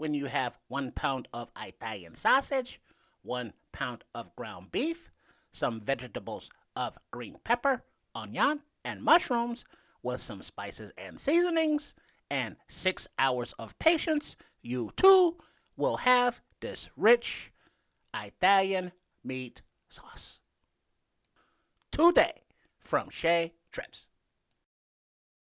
when you have 1 pound of Italian sausage, 1 pound of ground beef, some vegetables of green pepper, onion, and mushrooms with some spices and seasonings, and 6 hours of patience, you too will have this rich Italian meat sauce. Today from Chez Trips.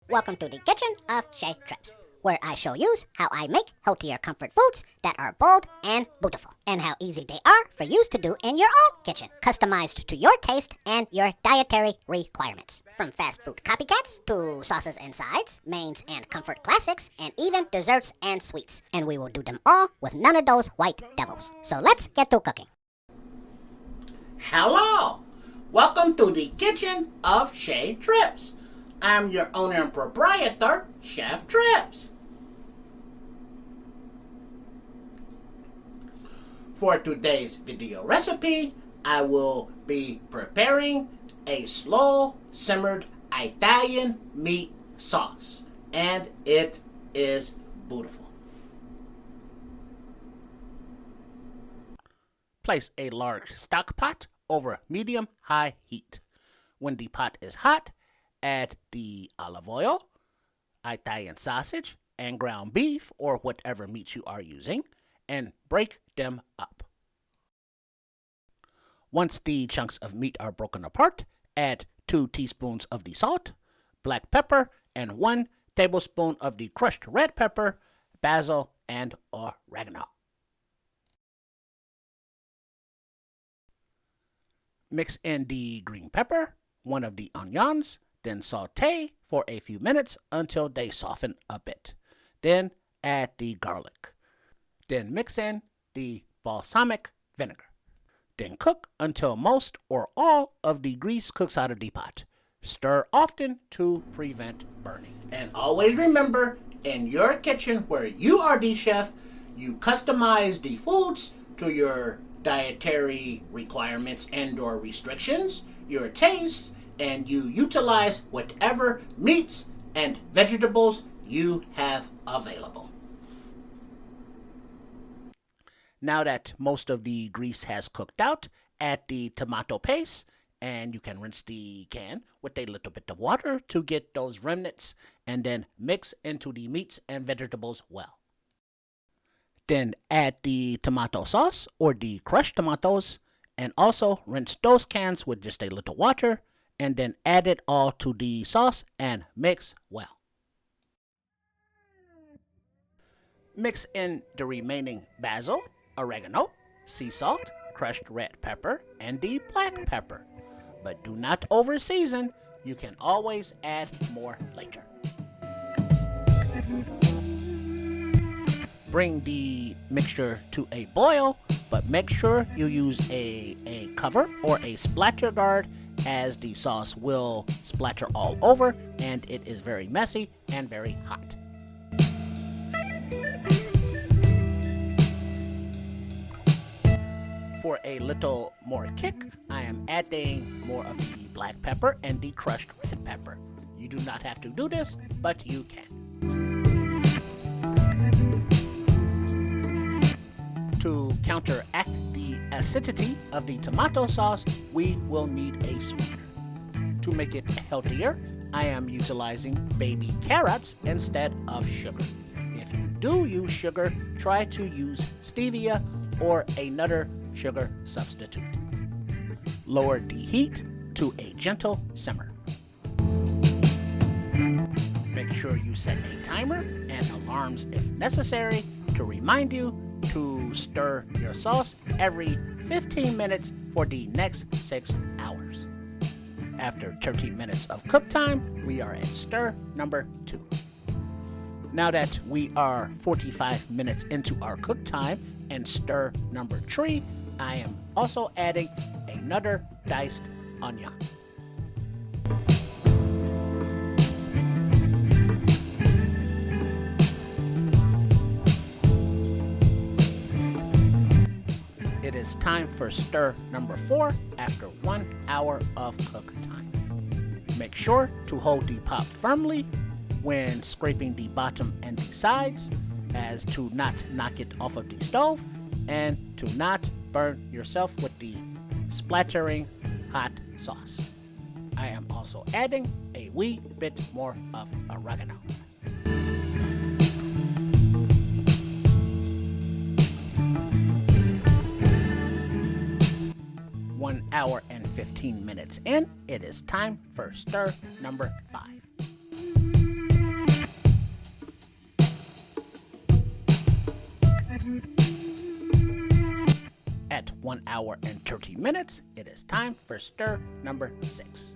Welcome to the kitchen of Chez Trips, where I show you how I make healthier comfort foods that are bold and beautiful, and how easy they are for you to do in your own kitchen, customized to your taste and your dietary requirements. From fast food copycats to sauces and sides, mains and comfort classics, and even desserts and sweets. And we will do them all with none of those white devils. So let's get to cooking. Hello! Welcome to the kitchen of Chez Trips. I'm your owner and proprietor, Chef Trips. For today's video recipe, I will be preparing a slow-simmered Italian meat sauce, and it is beautiful. Place a large stock pot over medium-high heat. When the pot is hot, add the olive oil, Italian sausage, and ground beef, or whatever meat you are using, and break them up. Once the chunks of meat are broken apart, add 2 teaspoons of the salt, black pepper, and 1 tablespoon of the crushed red pepper, basil, and oregano. Mix in the green pepper, 1 of the onions, then saute for a few minutes until they soften a bit. Then add the garlic. Then mix in the balsamic vinegar. Then cook until most or all of the grease cooks out of the pot. Stir often to prevent burning. And always remember, in your kitchen where you are the chef, you customize the foods to your dietary requirements and/or restrictions, your taste, and you utilize whatever meats and vegetables you have available. Now that most of the grease has cooked out, add the tomato paste, and you can rinse the can with a little bit of water to get those remnants, and then mix into the meats and vegetables well. Then add the tomato sauce or the crushed tomatoes, and also rinse those cans with just a little water, and then add it all to the sauce and mix well. Mix in the remaining basil, oregano, sea salt, crushed red pepper, and the black pepper. But do not over season. You can always add more later. Bring the mixture to a boil, but make sure you use a cover or a splatter guard, as the sauce will splatter all over and it is very messy and very hot. For a little more kick, I am adding more of the black pepper and the crushed red pepper. You do not have to do this, but you can. To counteract the acidity of the tomato sauce, we will need a sweetener. To make it healthier, I am utilizing baby carrots instead of sugar. If you do use sugar, try to use stevia or another sugar substitute. Lower the heat to a gentle simmer. Make sure you set a timer and alarms if necessary to remind you to stir your sauce every 15 minutes for the next 6 hours. After 13 minutes of cook time, we are at stir number 2. Now that we are 45 minutes into our cook time and stir number 3, I am also adding another diced onion. It is time for stir number 4 after 1 hour of cook time. Make sure to hold the pot firmly when scraping the bottom and the sides. as to not knock it off of the stove and to not burn yourself with the splattering hot sauce. I am also adding a wee bit more of oregano. 1 hour and 15 minutes in, it is time for stir number 5. At 1 hour and 30 minutes, it is time for stir number 6.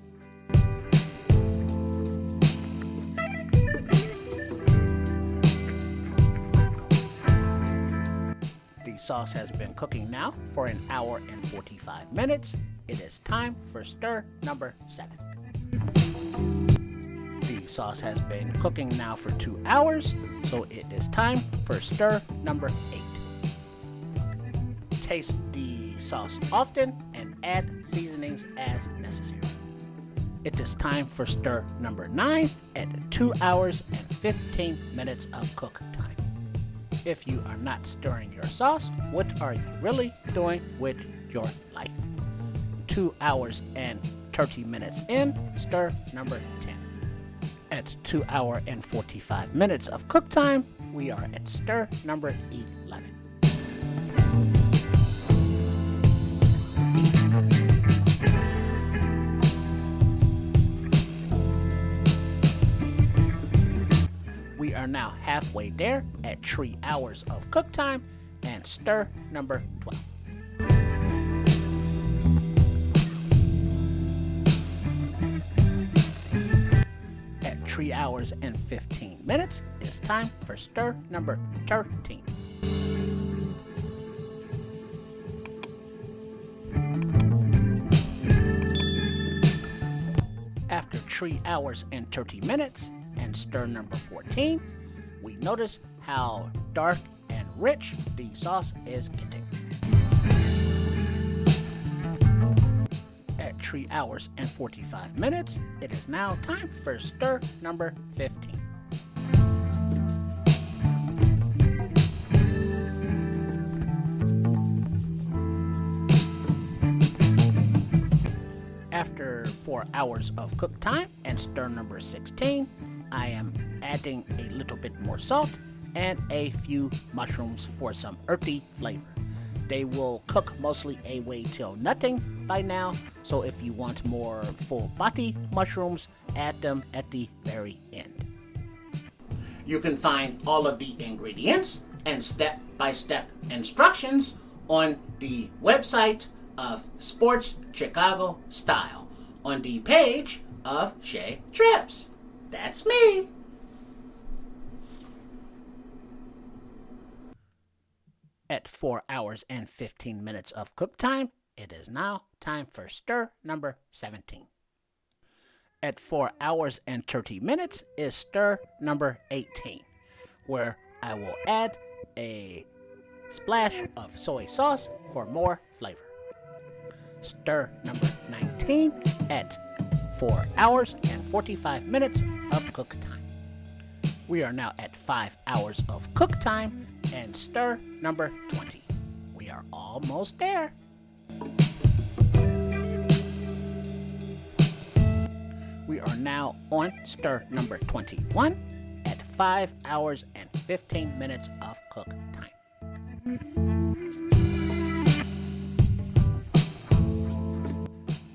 The sauce has been cooking now for 1 hour and 45 minutes. It is time for stir number 7. The sauce has been cooking now for 2 hours, so it is time for stir number 8. Taste the sauce often and add seasonings as necessary. It is time for stir number 9 at 2 hours and 15 minutes of cook time. If you are not stirring your sauce, what are you really doing with your life? 2 hours and 30 minutes in, stir number 10. At 2 hour and 45 minutes of cook time, we are at stir number 11. We are now halfway there at 3 hours of cook time and stir number 12. At 3 hours and 15 minutes, it's time for stir number 13. After 3 hours and 30 minutes, and stir number 14, we notice how dark and rich the sauce is getting. At 3 hours and 45 minutes, it is now time for stir number 15. After 4 hours of cook time and stir number 16, I am adding a little bit more salt and a few mushrooms for some earthy flavor. They will cook mostly away till nothing by now, so if you want more full body mushrooms, add them at the very end. You can find all of the ingredients and step-by-step instructions on the website of Sports Chicago Style on the page of Chez Trips. That's me. At 4 hours and 15 minutes of cook time, it is now time for stir number 17. At 4 hours and 30 minutes is stir number 18, where I will add a splash of soy sauce for more flavor. Stir number 19 at 4 hours and 45 minutes of cook time. We are now at 5 hours of cook time and stir number 20. We are almost there. We are now on stir number 21 at 5 hours and 15 minutes of cook time.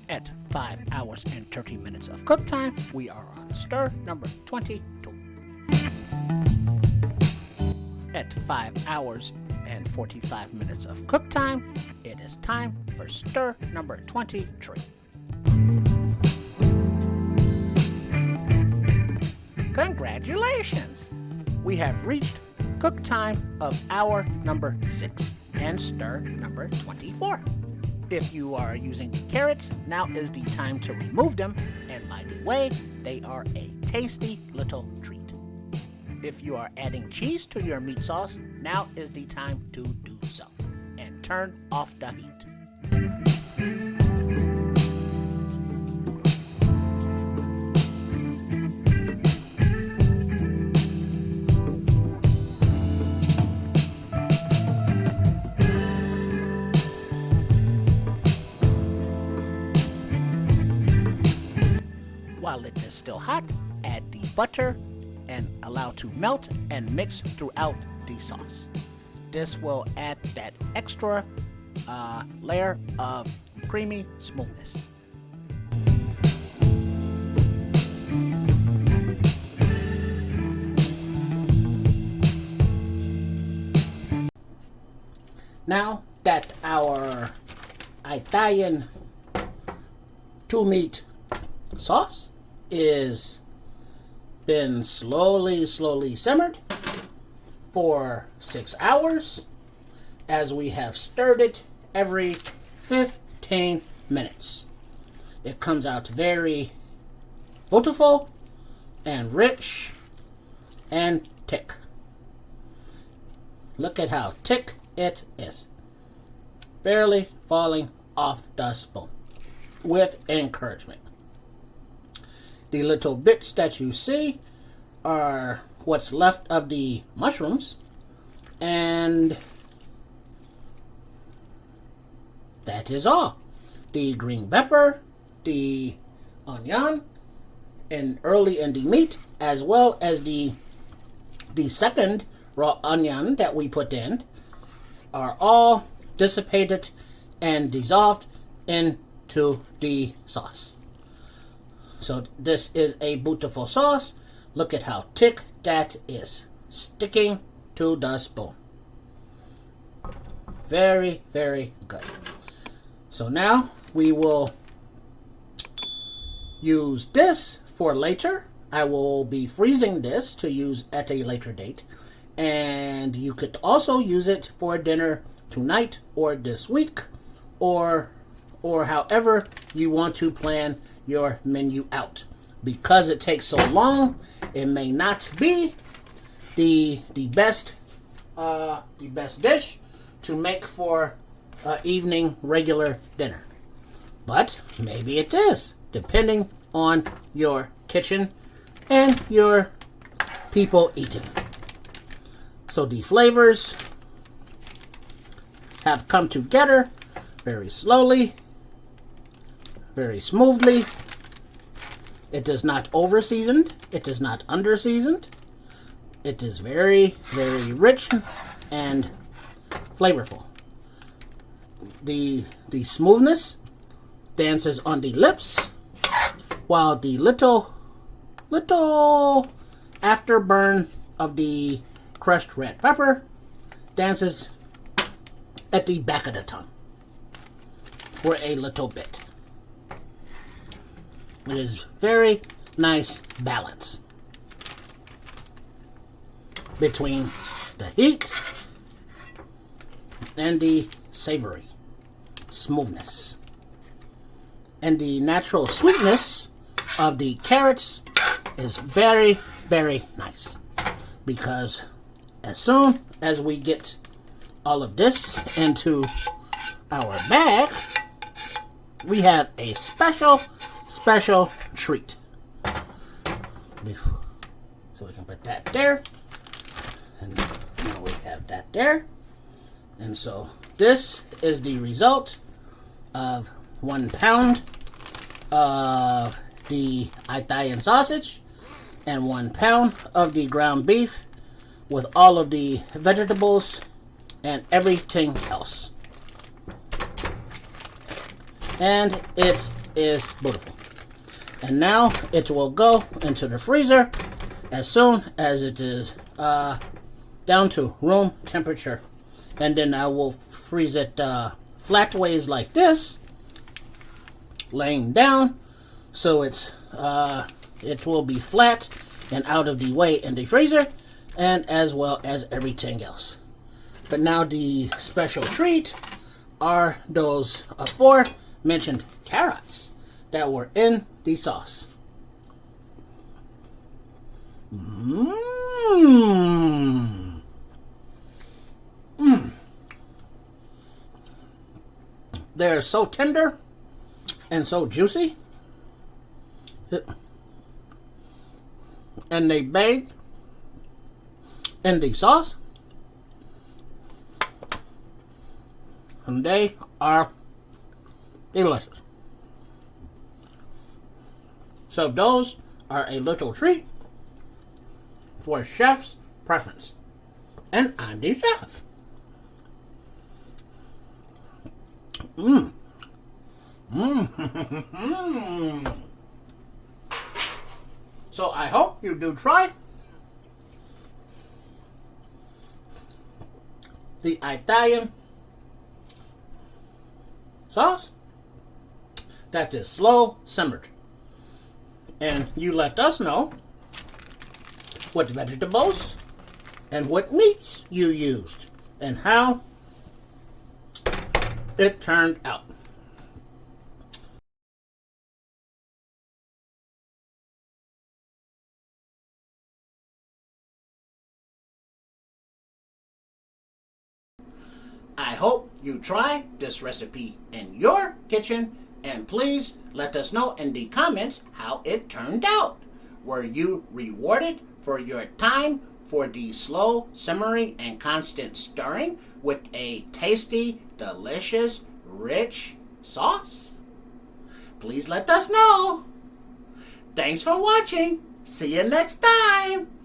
At 5 hours and 30 minutes of cook time, we are on stir number 22. At 5 hours and 45 minutes of cook time, it is time for stir number 23. Congratulations! We have reached cook time of hour number 6 and stir number 24. If you are using the carrots, now is the time to remove them, and by the way, they are a tasty little treat. If you are adding cheese to your meat sauce, now is the time to do so, and turn off the heat. still hot, add the butter and allow to melt and mix throughout the sauce. This will add that extra layer of creamy smoothness. Now that our Italian two-meat sauce is been slowly simmered for 6 hours, as we have stirred it every 15 minutes. It comes out very beautiful and rich and thick. Look at how thick it is. Barely falling off the spoon with encouragement. The little bits that you see are what's left of the mushrooms, and that is all. The green pepper, the onion, and early in the meat, as well as the second raw onion that we put in, are all dissipated and dissolved into the sauce. So this is a beautiful sauce. Look at how thick that is, sticking to the spoon. Very, very good. So now we will use this for later. I will be freezing this to use at a later date. And you could also use it for dinner tonight or this week, or however you want to plan your menu out. Because it takes so long, it may not be the best dish to make for evening regular dinner. But maybe it is, depending on your kitchen and your people eating. So the flavors have come together very slowly, very smoothly. It is not over-seasoned. It is not under-seasoned. It is very, very rich and flavorful. The smoothness dances on the lips, while the little afterburn of the crushed red pepper dances at the back of the tongue for a little bit. It is very nice balance between the heat and the savory smoothness and the natural sweetness of the carrots is very, very nice, because as soon as we get all of this into our bag, we have a special treat. So we can put that there, and now we have that there. And so this is the result of 1 pound of the Italian sausage and 1 pound of the ground beef with all of the vegetables and everything else. And it is beautiful. And now it will go into the freezer as soon as it is down to room temperature. And then I will freeze it flat ways like this, laying down, so it will be flat and out of the way in the freezer, and as well as everything else. But now the special treat are those aforementioned carrots that were in the sauce. They're so tender and so juicy, and they bathe in the sauce, and they are delicious. So those are a little treat for chef's preference. And I'm the chef. Mmm. Mmm. So I hope you do try the Italian sauce that is slow simmered. And you let us know what vegetables and what meats you used and how it turned out. I hope you try this recipe in your kitchen, and please let us know in the comments how it turned out. Were you rewarded for your time for the slow simmering and constant stirring with a tasty, delicious, rich sauce? Please let us know. Thanks for watching. See you next time.